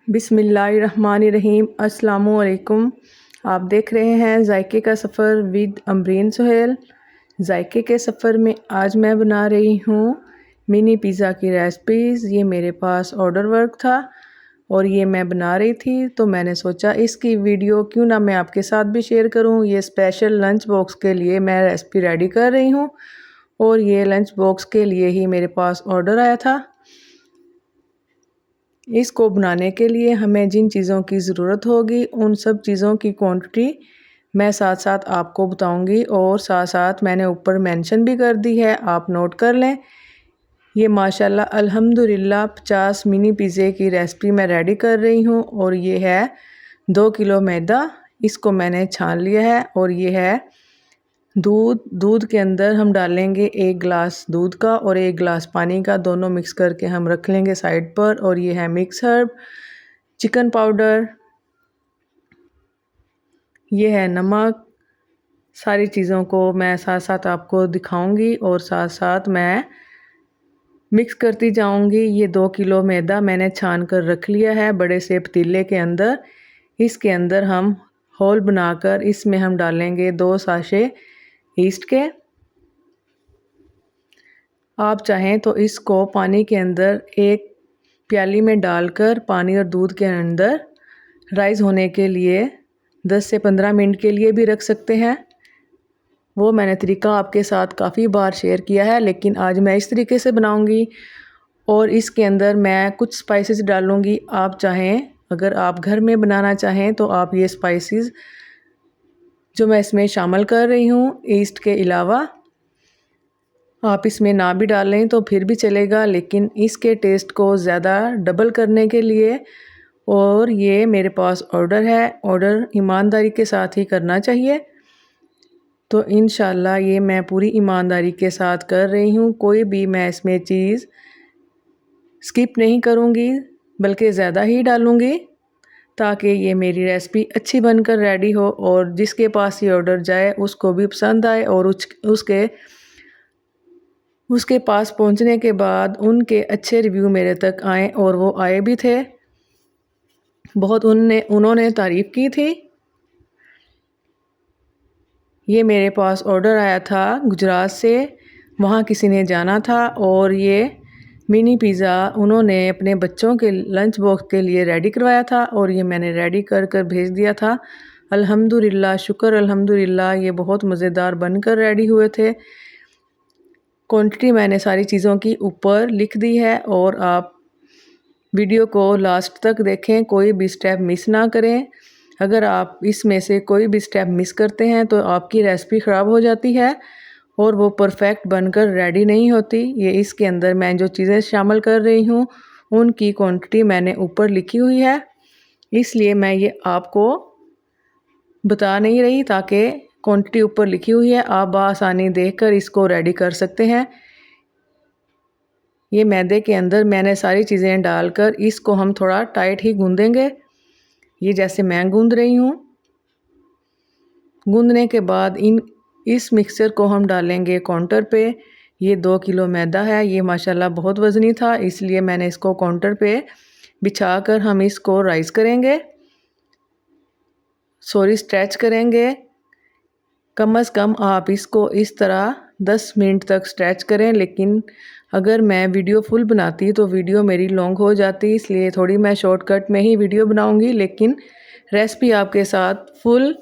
बिस्मिल्लाहिर्रहमानिर्रहीम। अस्सलामुअलैकुम। आप देख रहे हैं जायके का सफ़र विद अमरीन सुहेल। जायके के सफ़र में आज मैं बना रही हूँ मिनी पिज़्ज़ा की रेसिपीज़। ये मेरे पास ऑर्डर वर्क था और ये मैं बना रही थी, तो मैंने सोचा इसकी वीडियो क्यों ना मैं आपके साथ भी शेयर करूँ। ये स्पेशल लंच बॉक्स के लिए मैं रेसिपी रेडी कर रही हूँ और ये लंच बॉक्स के लिए ही मेरे पास ऑर्डर आया था। इसको बनाने के लिए हमें जिन चीज़ों की ज़रूरत होगी उन सब चीज़ों की क्वांटिटी मैं साथ साथ आपको बताऊंगी और साथ साथ मैंने ऊपर मेंशन भी कर दी है, आप नोट कर लें। ये माशाल्लाह अल्हम्दुलिल्लाह 50 मिनी पिज़्ज़े की रेसिपी मैं रेडी कर रही हूँ और ये है 2 किलो मैदा। इसको मैंने छान लिया है और ये है दूध के अंदर हम डालेंगे 1 गिलास दूध का और 1 गिलास पानी का, दोनों मिक्स करके हम रख लेंगे साइड पर। और ये है मिक्स हर्ब, चिकन पाउडर, ये है नमक। सारी चीज़ों को मैं साथ साथ आपको दिखाऊंगी और साथ साथ मैं मिक्स करती जाऊंगी। ये 2 किलो मैदा मैंने छान कर रख लिया है बड़े से पतीले के अंदर। इसके अंदर हम होल बनाकर इसमें हम डालेंगे 2 साशे ईस्ट के। आप चाहें तो इसको पानी के अंदर एक प्याली में डालकर पानी और दूध के अंदर राइज़ होने के लिए 10 से 15 मिनट के लिए भी रख सकते हैं। वो मैंने तरीका आपके साथ काफ़ी बार शेयर किया है, लेकिन आज मैं इस तरीके से बनाऊंगी। और इसके अंदर मैं कुछ स्पाइसेस डालूंगी। आप चाहें, अगर आप घर में बनाना चाहें तो आप ये स्पाइसेस जो मैं इसमें शामिल कर रही हूँ ईस्ट के अलावा आप इसमें ना भी डालें तो फिर भी चलेगा, लेकिन इसके टेस्ट को ज़्यादा डबल करने के लिए, और ये मेरे पास ऑर्डर है, ऑर्डर ईमानदारी के साथ ही करना चाहिए। तो इंशाल्लाह ये मैं पूरी ईमानदारी के साथ कर रही हूँ। कोई भी मैं इसमें चीज़ स्किप नहीं करूँगी, बल्कि ज़्यादा ही डालूँगी ताकि ये मेरी रेसिपी अच्छी बनकर रेडी हो और जिसके पास ये ऑर्डर जाए उसको भी पसंद आए। और उसके पास पहुंचने के बाद उनके अच्छे रिव्यू मेरे तक आए, और वो आए भी थे। बहुत उन्होंने तारीफ़ की थी। ये मेरे पास ऑर्डर आया था गुजरात से, वहाँ किसी ने जाना था और ये मिनी पिज़्ज़ा उन्होंने अपने बच्चों के लंच बॉक्स के लिए रेडी करवाया था और ये मैंने रेडी कर कर भेज दिया था। अल्हम्दुलिल्लाह, शुक्र अल्हम्दुलिल्लाह, ये बहुत मज़ेदार बनकर रेडी हुए थे। क्वांटिटी मैंने सारी चीज़ों की ऊपर लिख दी है और आप वीडियो को लास्ट तक देखें, कोई भी स्टेप मिस ना करें। अगर आप इसमें से कोई भी स्टेप मिस करते हैं तो आपकी रेसिपी ख़राब हो जाती है और वो परफेक्ट बनकर रेडी नहीं होती। ये इसके अंदर मैं जो चीज़ें शामिल कर रही हूँ उनकी क्वांटिटी मैंने ऊपर लिखी हुई है, इसलिए मैं ये आपको बता नहीं रही, ताकि क्वांटिटी ऊपर लिखी हुई है, आप बआसानी देखकर इसको रेडी कर सकते हैं। ये मैदे के अंदर मैंने सारी चीज़ें डालकर इसको हम थोड़ा टाइट ही गूंदेंगे, ये जैसे मैं गूंद रही हूँ। गूंदने के बाद इस मिक्सचर को हम डालेंगे काउंटर पे। ये 2 किलो मैदा है, ये माशाल्लाह बहुत वज़नी था, इसलिए मैंने इसको काउंटर पे बिछाकर हम इसको राइस करेंगे, स्ट्रेच करेंगे। कम से कम आप इसको इस तरह 10 मिनट तक स्ट्रेच करें, लेकिन अगर मैं वीडियो फुल बनाती तो वीडियो मेरी लॉन्ग हो जाती, इसलिए थोड़ी मैं शॉर्टकट में ही वीडियो बनाऊंगी, लेकिन रेसिपी आपके साथ फुल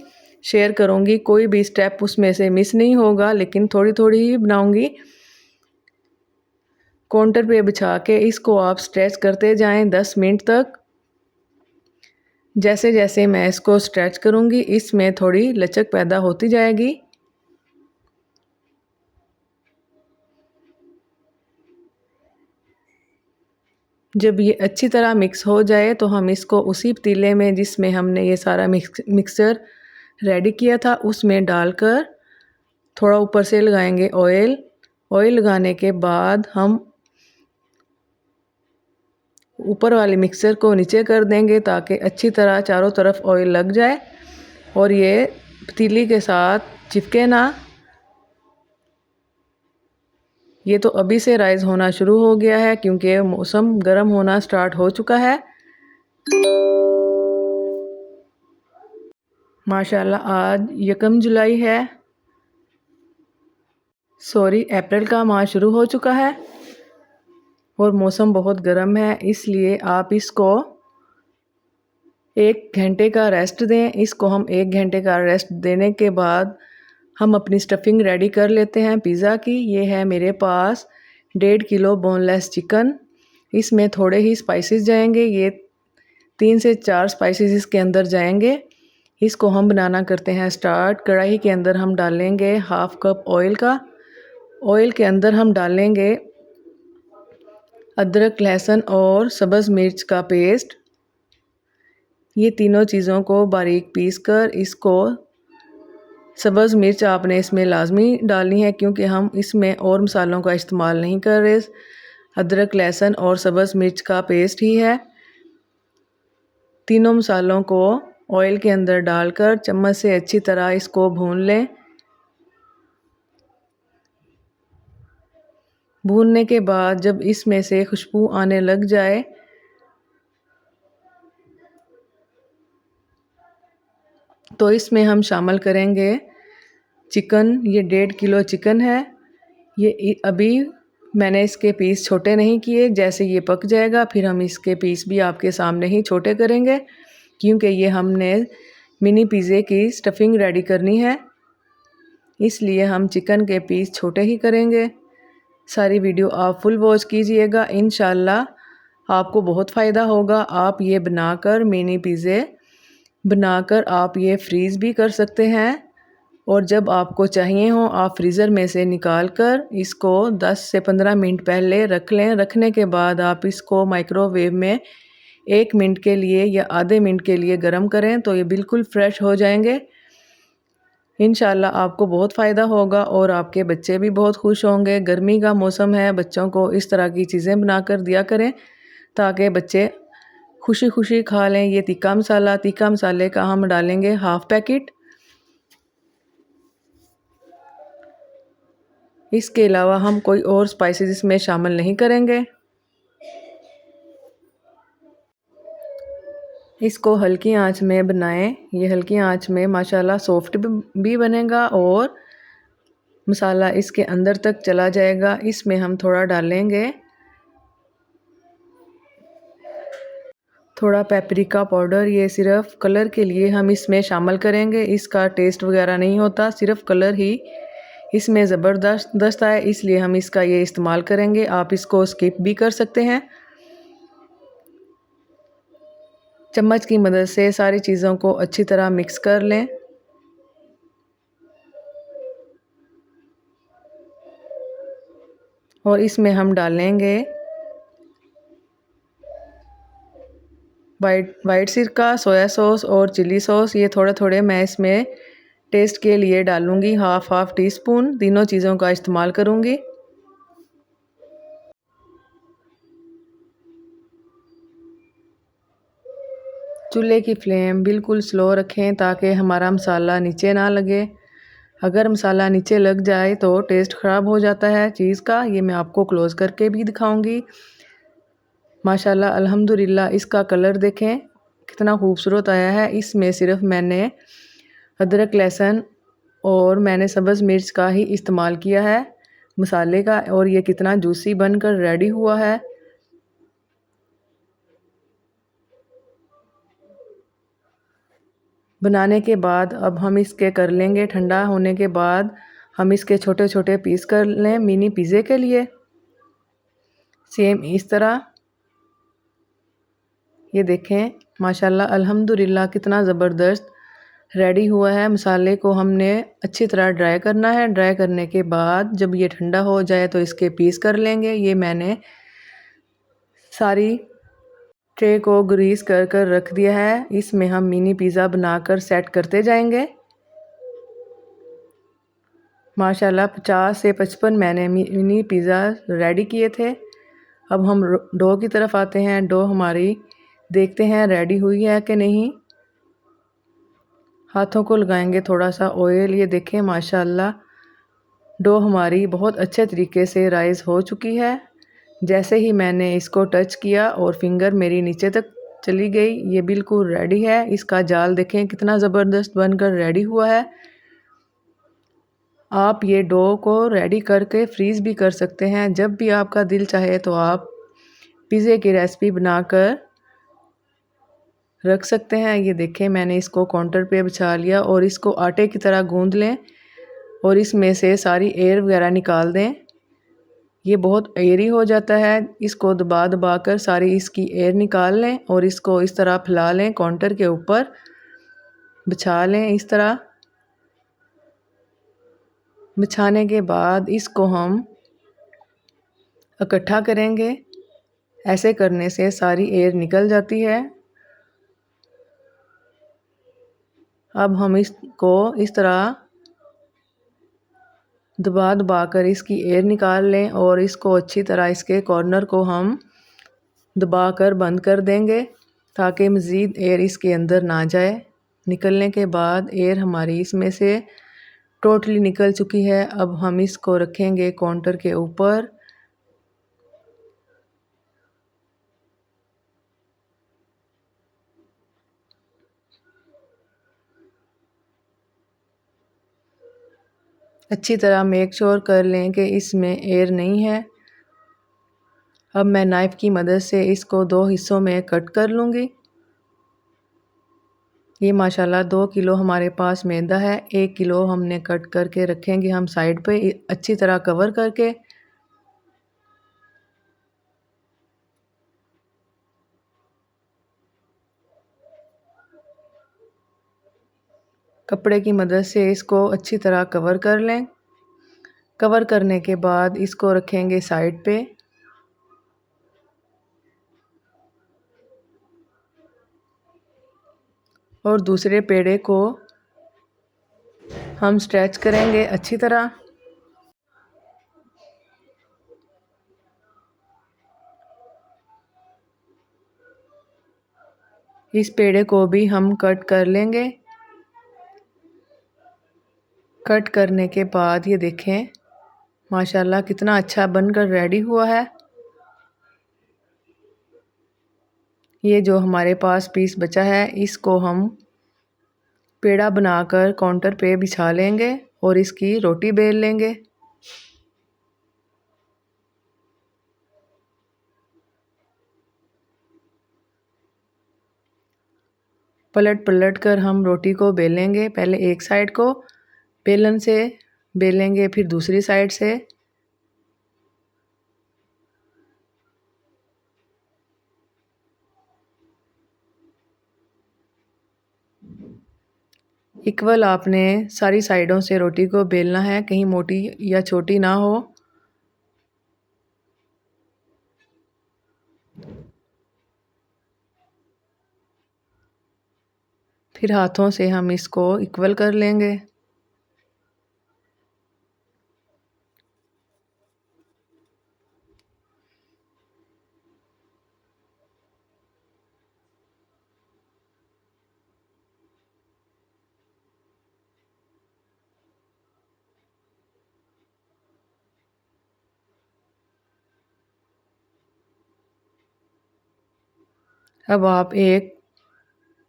शेयर करूंगी। कोई भी स्टेप उसमें से मिस नहीं होगा, लेकिन थोड़ी थोड़ी ही बनाऊंगी। काउंटर पे बिछा के इसको आप स्ट्रेच करते जाएं 10 मिनट तक। जैसे जैसे मैं इसको स्ट्रेच करूंगी इसमें थोड़ी लचक पैदा होती जाएगी। जब ये अच्छी तरह मिक्स हो जाए तो हम इसको उसी पतीले में जिसमें हमने ये सारा मिक्सचर रेडी किया था उसमें डालकर थोड़ा ऊपर से लगाएंगे ऑयल। ऑयल लगाने के बाद हम ऊपर वाले मिक्सचर को नीचे कर देंगे ताकि अच्छी तरह चारों तरफ ऑयल लग जाए और ये पतीली के साथ चिपके ना। ये तो अभी से राइज़ होना शुरू हो गया है क्योंकि मौसम गर्म होना स्टार्ट हो चुका है। माशाल्लाह आज 1 जुलाई है, सॉरी अप्रैल का माह शुरू हो चुका है और मौसम बहुत गर्म है, इसलिए आप इसको 1 घंटे का रेस्ट दें। इसको हम 1 घंटे का रेस्ट देने के बाद हम अपनी स्टफिंग रेडी कर लेते हैं पिज़्ज़ा की। ये है मेरे पास 1.5 किलो बोनलेस चिकन। इसमें थोड़े ही स्पाइसेस जाएंगे, ये 3 से 4 स्पाइसेस इसके अंदर जाएंगे। इसको हम बनाना करते हैं स्टार्ट। कढ़ाई के अंदर हम डालेंगे 1/2 कप ऑयल का। ऑयल के अंदर हम डालेंगे अदरक, लहसुन और सब्ज़ मिर्च का पेस्ट। ये तीनों चीज़ों को बारीक पीस कर इसको, सब्ज़ मिर्च आपने इसमें लाजमी डालनी है क्योंकि हम इसमें और मसालों का इस्तेमाल नहीं कर रहे। अदरक, लहसुन और सब्ज़ मिर्च का पेस्ट ही है। तीनों मसालों को ऑयल के अंदर डालकर चम्मच से अच्छी तरह इसको भून लें। भूनने के बाद जब इसमें से खुशबू आने लग जाए तो इसमें हम शामिल करेंगे चिकन। ये 1.5 किलो चिकन है। ये अभी मैंने इसके पीस छोटे नहीं किए, जैसे ये पक जाएगा फिर हम इसके पीस भी आपके सामने ही छोटे करेंगे क्योंकि ये हमने मिनी पिज़्ज़े की स्टफिंग रेडी करनी है, इसलिए हम चिकन के पीस छोटे ही करेंगे। सारी वीडियो आप फुल वॉच कीजिएगा, इंशाल्लाह आपको बहुत फ़ायदा होगा। आप ये बनाकर मिनी पिज़्ज़े बनाकर आप ये फ्रीज़ भी कर सकते हैं और जब आपको चाहिए हो आप फ्रीज़र में से निकाल कर इसको 10 से 15 मिनट पहले रख लें। रखने के बाद आप इसको माइक्रोवेव में 1 मिनट के लिए या आधे मिनट के लिए गर्म करें तो ये बिल्कुल फ्रेश हो जाएंगे। इंशाल्लाह आपको बहुत फ़ायदा होगा और आपके बच्चे भी बहुत खुश होंगे। गर्मी का मौसम है, बच्चों को इस तरह की चीज़ें बनाकर दिया करें ताकि बच्चे खुशी खुशी खा लें। ये तीखा मसाले का हम डालेंगे 1/2 पैकेट। इसके अलावा हम कोई और स्पाइसेस इसमें शामिल नहीं करेंगे। इसको हल्की आंच में बनाएं। ये हल्की आंच में माशाल्लाह सॉफ्ट भी बनेगा और मसाला इसके अंदर तक चला जाएगा। इसमें हम थोड़ा डालेंगे थोड़ा पेपरिका पाउडर। ये सिर्फ कलर के लिए हम इसमें शामिल करेंगे, इसका टेस्ट वगैरह नहीं होता, सिर्फ कलर ही इसमें ज़बरदस्त है, इसलिए हम इसका ये इस्तेमाल करेंगे। आप इसको स्किप भी कर सकते हैं। चम्मच की मदद से सारी चीज़ों को अच्छी तरह मिक्स कर लें। और इसमें हम डालेंगे वाइट सिरका, सोया सॉस और चिली सॉस। ये थोड़े थोड़े मैं इसमें टेस्ट के लिए डालूंगी, हाफ टी स्पून। तीनों चीज़ों का इस्तेमाल करूंगी। चूल्हे की फ्लेम बिल्कुल स्लो रखें ताकि हमारा मसाला नीचे ना लगे। अगर मसाला नीचे लग जाए तो टेस्ट ख़राब हो जाता है चीज़ का। ये मैं आपको क्लोज़ करके भी दिखाऊंगी। माशाल्लाह अल्हम्दुलिल्लाह इसका कलर देखें कितना खूबसूरत आया है। इसमें सिर्फ मैंने अदरक, लहसुन और मैंने सब्ज़ मिर्च का ही इस्तेमाल किया है मसाले का, और ये कितना जूसी बनकर रेडी हुआ है। बनाने के बाद अब हम इसके कर लेंगे ठंडा होने के बाद हम इसके छोटे छोटे पीस कर लें मिनी पिज़्ज़े के लिए। सेम इस तरह ये देखें माशाल्लाह अल्हम्दुलिल्लाह कितना ज़बरदस्त रेडी हुआ है। मसाले को हमने अच्छी तरह ड्राई करना है। ड्राई करने के बाद जब ये ठंडा हो जाए तो इसके पीस कर लेंगे। ये मैंने सारी ट्रे को ग्रीस कर रख दिया है। इसमें हम मिनी पिज़्ज़ा बनाकर सेट करते जाएंगे। माशाल्लाह 50 से 55 मैंने मिनी पिज़्ज़ा रेडी किए थे। अब हम डो की तरफ आते हैं। डो हमारी देखते हैं रेडी हुई है कि नहीं। हाथों को लगाएंगे थोड़ा सा ऑयल। ये देखें माशाल्लाह डो हमारी बहुत अच्छे तरीके से राइज़ हो चुकी है। जैसे ही मैंने इसको टच किया और फिंगर मेरी नीचे तक चली गई। ये बिल्कुल रेडी है। इसका जाल देखें कितना ज़बरदस्त बनकर रेडी हुआ है। आप ये डो को रेडी करके फ्रीज़ भी कर सकते हैं। जब भी आपका दिल चाहे तो आप पिज़्ज़े की रेसिपी बनाकर रख सकते हैं। ये देखें मैंने इसको काउंटर पे बिछा लिया और इसको आटे की तरह गूंद लें और इसमें से सारी एयर वगैरह निकाल दें। ये बहुत एयरी हो जाता है। इसको दबा दबा कर सारी इसकी एयर निकाल लें और इसको इस तरह फैला लें, काउंटर के ऊपर बिछा लें। इस तरह बिछाने के बाद इसको हम इकट्ठा करेंगे। ऐसे करने से सारी एयर निकल जाती है। अब हम इसको इस तरह दबा दबा कर इसकी एयर निकाल लें और इसको अच्छी तरह इसके कॉर्नर को हम दबा कर बंद कर देंगे ताकि मज़ीद एयर इसके अंदर ना जाए। निकलने के बाद एयर हमारी इसमें से टोटली निकल चुकी है। अब हम इसको रखेंगे काउंटर के ऊपर। अच्छी तरह मेक श्योर कर लें कि इसमें एयर नहीं है। अब मैं नाइफ़ की मदद से इसको 2 हिस्सों में कट कर लूँगी। ये माशाल्लाह 2 किलो हमारे पास मैदा है। 1 किलो हमने कट करके रखेंगे हम साइड पे अच्छी तरह कवर करके। कपड़े की मदद से इसको अच्छी तरह कवर कर लें। कवर करने के बाद इसको रखेंगे साइड पे। और दूसरे पेड़े को हम स्ट्रेच करेंगे अच्छी तरह। इस पेड़े को भी हम कट कर लेंगे। कट करने के बाद ये देखें माशाल्लाह कितना अच्छा बनकर रेडी हुआ है। ये जो हमारे पास पीस बचा है इसको हम पेड़ा बनाकर काउंटर पे बिछा लेंगे और इसकी रोटी बेल लेंगे। पलट पलट कर हम रोटी को बेलेंगे। पहले एक साइड को बेलन से बेलेंगे, फिर दूसरी साइड से। इक्वल आपने सारी साइडों से रोटी को बेलना है, कहीं मोटी या छोटी ना हो। फिर हाथों से हम इसको इक्वल कर लेंगे। अब आप एक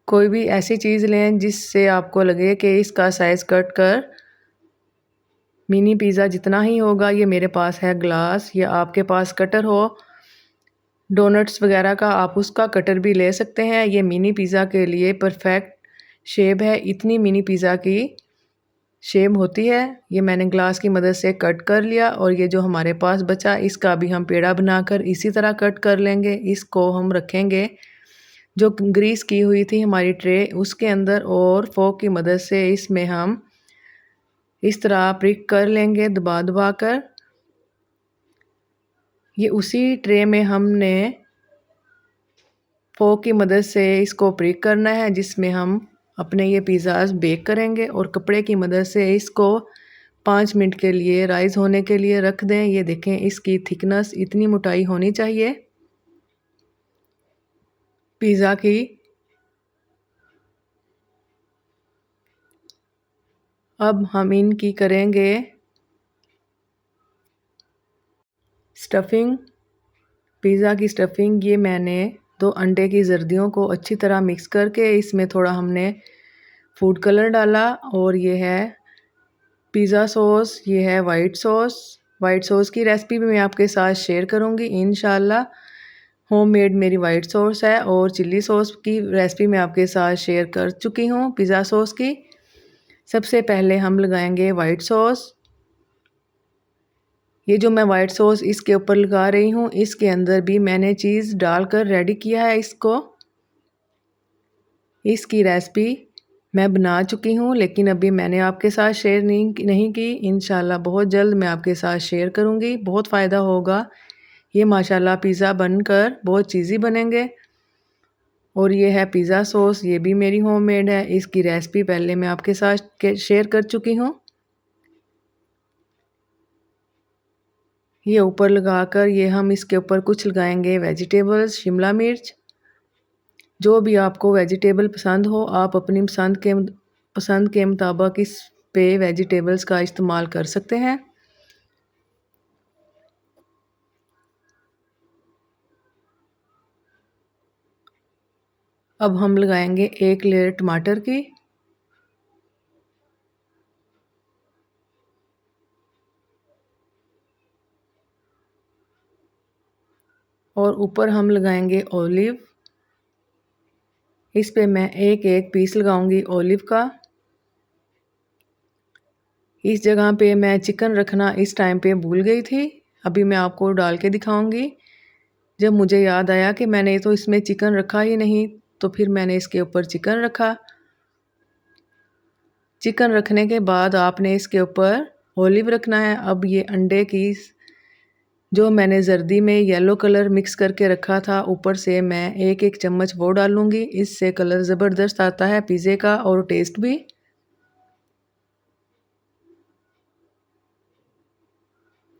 कोई भी ऐसी चीज़ लें जिससे आपको लगे कि इसका साइज़ कट कर मिनी पिज़्ज़ा जितना ही होगा। ये मेरे पास है ग्लास, या आपके पास कटर हो डोनट्स वगैरह का, आप उसका कटर भी ले सकते हैं। ये मिनी पिज़्ज़ा के लिए परफेक्ट शेप है। इतनी मिनी पिज़्ज़ा की शेप होती है। ये मैंने ग्लास की मदद से कट कर लिया और ये जो हमारे पास बचा इसका भी हम पेड़ा बनाकर इसी तरह कट कर लेंगे। इसको हम रखेंगे जो ग्रीस की हुई थी हमारी ट्रे उसके अंदर और फोक की मदद से इसमें हम इस तरह प्रिक कर लेंगे दबा दबा कर। ये उसी ट्रे में हमने फोक की मदद से इसको प्रिक करना है जिसमें हम अपने ये पिज़्ज़ाज़ बेक करेंगे और कपड़े की मदद से इसको 5 मिनट के लिए राइज़ होने के लिए रख दें। ये देखें इसकी थिकनेस इतनी मोटाई होनी चाहिए पिज़्ज़ा की। अब हम इनकी करेंगे स्टफिंग। पिज़्ज़ा की स्टफिंग ये मैंने 2 अंडे की जर्दियों को अच्छी तरह मिक्स करके इसमें थोड़ा हमने फूड कलर डाला और ये है पिज़्ज़ा सॉस, ये है वाइट सॉस। वाइट सॉस की रेसिपी भी मैं आपके साथ शेयर करूँगी इंशाल्लाह। होममेड मेरी वाइट सॉस है और चिल्ली सॉस की रेसिपी मैं आपके साथ शेयर कर चुकी हूँ पिज़्ज़ा सॉस की। सबसे पहले हम लगाएंगे वाइट सॉस। ये जो मैं वाइट सॉस इसके ऊपर लगा रही हूँ, इसके अंदर भी मैंने चीज़ डालकर रेडी किया है इसको। इसकी रेसिपी मैं बना चुकी हूँ, लेकिन अभी मैंने आपके साथ शेयर नहीं की। इंशाल्लाह बहुत जल्द मैं आपके साथ शेयर करूँगी, बहुत फ़ायदा होगा। ये माशाल्लाह पिज़्ज़ा बनकर बहुत चीज़ी बनेंगे। और ये है पिज़्ज़ा सॉस, ये भी मेरी होममेड है। इसकी रेसिपी पहले मैं आपके साथ शेयर कर चुकी हूँ। ये ऊपर लगाकर ये हम इसके ऊपर कुछ लगाएंगे वेजिटेबल्स, शिमला मिर्च। जो भी आपको वेजिटेबल पसंद हो आप अपनी पसंद के मुताबिक इस पे वेजिटेबल्स का इस्तेमाल कर सकते हैं। अब हम लगाएंगे 1 लेयर टमाटर की। और ऊपर हम लगाएंगे ऑलिव। इस पे मैं एक पीस लगाऊंगी ऑलिव का। इस जगह पे मैं चिकन रखना इस टाइम पे भूल गई थी, अभी मैं आपको डाल के दिखाऊंगी। जब मुझे याद आया कि मैंने तो इसमें चिकन रखा ही नहीं, तो फिर मैंने इसके ऊपर चिकन रखा। चिकन रखने के बाद आपने इसके ऊपर ऑलिव रखना है। अब ये अंडे की जो मैंने जर्दी में येलो कलर मिक्स करके रखा था, ऊपर से मैं एक चम्मच वो डालूंगी। इससे कलर ज़बरदस्त आता है पिज़्ज़े का और टेस्ट भी।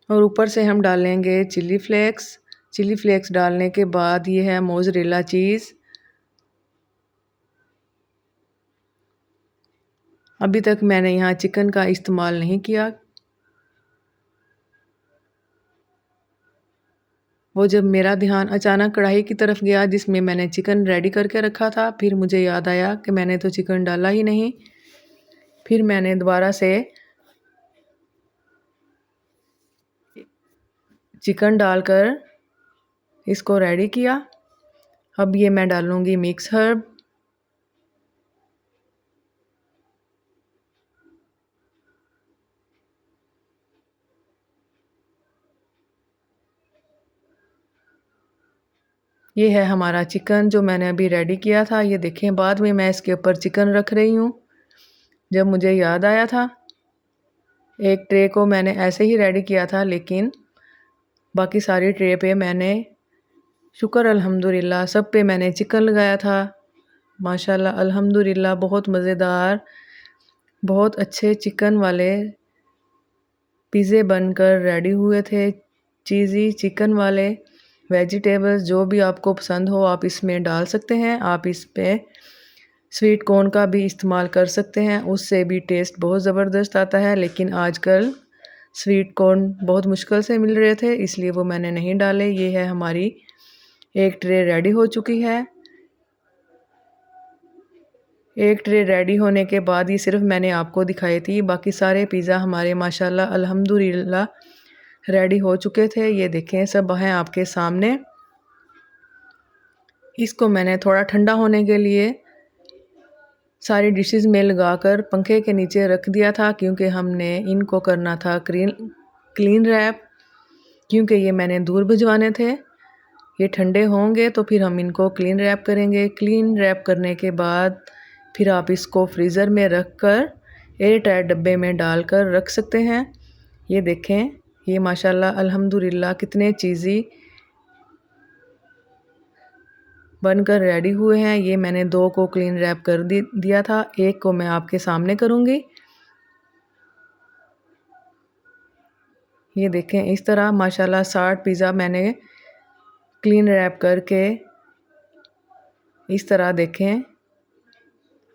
और ऊपर से हम डालेंगे चिली फ्लेक्स। चिली फ्लेक्स डालने के बाद ये है मोज़रेला चीज़। अभी तक मैंने यहाँ चिकन का इस्तेमाल नहीं किया। वो जब मेरा ध्यान अचानक कढ़ाई की तरफ गया जिसमें मैंने चिकन रेडी करके रखा था, फिर मुझे याद आया कि मैंने तो चिकन डाला ही नहीं। फिर मैंने दोबारा से चिकन डालकर इसको रेडी किया। अब ये मैं डालूंगी मिक्स हर्ब। ये है हमारा चिकन जो मैंने अभी रेडी किया था। ये देखें, बाद में मैं इसके ऊपर चिकन रख रही हूँ। जब मुझे याद आया था, एक ट्रे को मैंने ऐसे ही रेडी किया था, लेकिन बाकी सारी ट्रे पे मैंने शुक्र अल्हम्दुलिल्लाह सब पे मैंने चिकन लगाया था। माशाल्लाह अल्हम्दुलिल्लाह बहुत मज़ेदार, बहुत अच्छे चिकन वाले पिज़्ज़े बनकर रेडी हुए थे। चीज़ी चिकन वाले। वेजिटेबल्स जो भी आपको पसंद हो आप इसमें डाल सकते हैं। आप इस पे स्वीट कॉर्न का भी इस्तेमाल कर सकते हैं, उससे भी टेस्ट बहुत ज़बरदस्त आता है। लेकिन आजकल स्वीट कॉर्न बहुत मुश्किल से मिल रहे थे, इसलिए वो मैंने नहीं डाले। ये है हमारी एक ट्रे रेडी हो चुकी है। एक ट्रे रेडी होने के बाद ये सिर्फ मैंने आपको दिखाई थी, बाकी सारे पिज़्ज़ा हमारे माशाल्लाह अल्हम्दुलिल्लाह रेडी हो चुके थे। ये देखें सब हैं आपके सामने। इसको मैंने थोड़ा ठंडा होने के लिए सारी डिशेस में लगाकर पंखे के नीचे रख दिया था, क्योंकि हमने इनको करना था क्लीन रैप, क्योंकि ये मैंने दूर भिजवाने थे। ये ठंडे होंगे तो फिर हम इनको क्लीन रैप करेंगे। क्लीन रैप करने के बाद फिर आप इसको फ्रीज़र में रख कर एयर टाइट डब्बे में डालकर रख सकते हैं। ये देखें, ये माशाल्लाह अल्हम्दुलिल्लाह कितने चीज़ी बनकर रेडी हुए हैं। ये मैंने 2 को क्लीन रैप कर दिया था, एक को मैं आपके सामने करूँगी। ये देखें इस तरह माशाल्लाह 60 पिज़्ज़ा मैंने क्लीन रैप करके इस तरह देखें।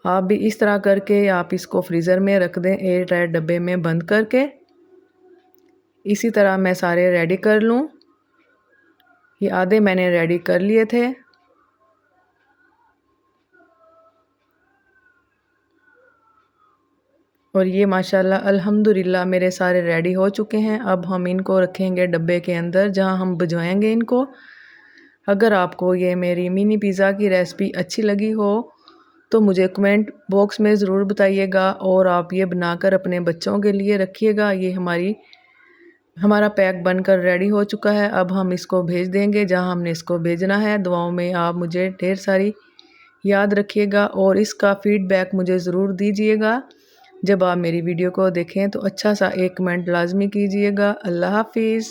आप भी इस तरह करके आप इसको फ्रीज़र में रख दें एयर टाइट डब्बे में बंद करके। इसी तरह मैं सारे रेडी कर लूँ। ये आधे मैंने रेडी कर लिए थे। और ये माशाल्लाह अल्हम्दुलिल्लाह मेरे सारे रेडी हो चुके हैं। अब हम इनको रखेंगे डब्बे के अंदर जहां हम भिजवाएंगे इनको। अगर आपको ये मेरी मिनी पिज़्ज़ा की रेसिपी अच्छी लगी हो तो मुझे कमेंट बॉक्स में ज़रूर बताइएगा और आप ये बनाकर अपने बच्चों के लिए रखिएगा। ये हमारा पैक बनकर रेडी हो चुका है। अब हम इसको भेज देंगे जहां हमने इसको भेजना है। दुआओं में आप मुझे ढेर सारी याद रखिएगा और इसका फ़ीडबैक मुझे ज़रूर दीजिएगा। जब आप मेरी वीडियो को देखें तो अच्छा सा एक कमेंट लाजमी कीजिएगा। अल्लाह हाफिज़।